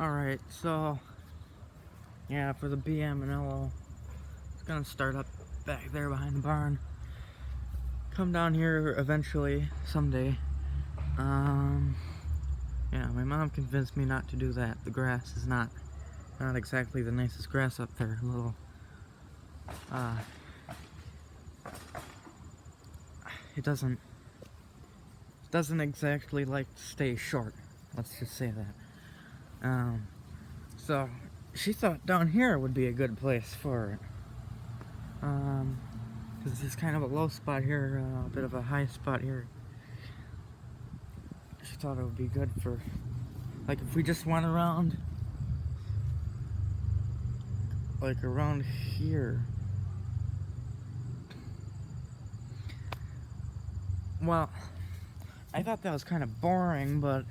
Alright, so yeah, for the BM and LO, it's gonna start up back there behind the barn. Come down here eventually, someday. Yeah, my mom convinced me not to do that. The grass is not exactly the nicest grass up there. A little, it doesn't exactly like to stay short. Let's just say that. So she thought down here would be a good place for it. Because this is kind of a low spot here, a bit of a high spot here. She thought it would be good for, like, if we just went around, like, around here. Well, I thought that was kind of boring, but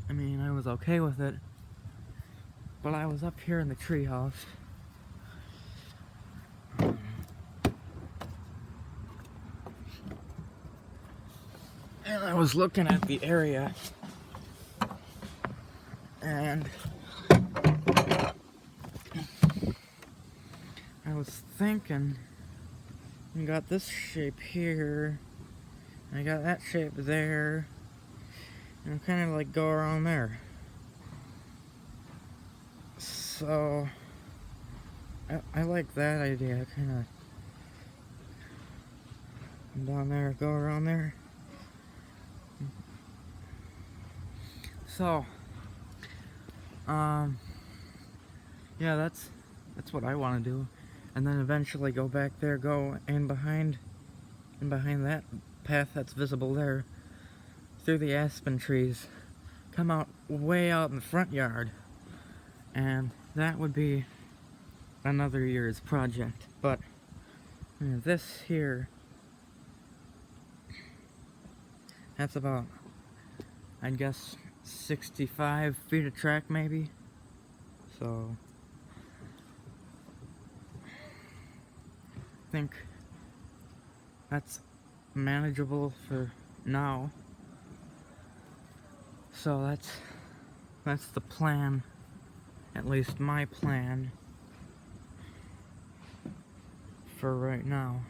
I mean, I was okay with it. But I was up here in the treehouse. And I was looking at the area. And I was thinking, I got this shape here. I got that shape there. And I'm kind of like go around there. So I like that idea, kind of down there, go around there. So, yeah, that's what I want to do, and then eventually go back there, go in behind that path that's visible there, through the aspen trees, come out way out in the front yard, and that would be another year's project. But this here, that's about, I guess, 65 feet of track maybe. So I think that's manageable for now. So that's the plan, at least my plan for right now.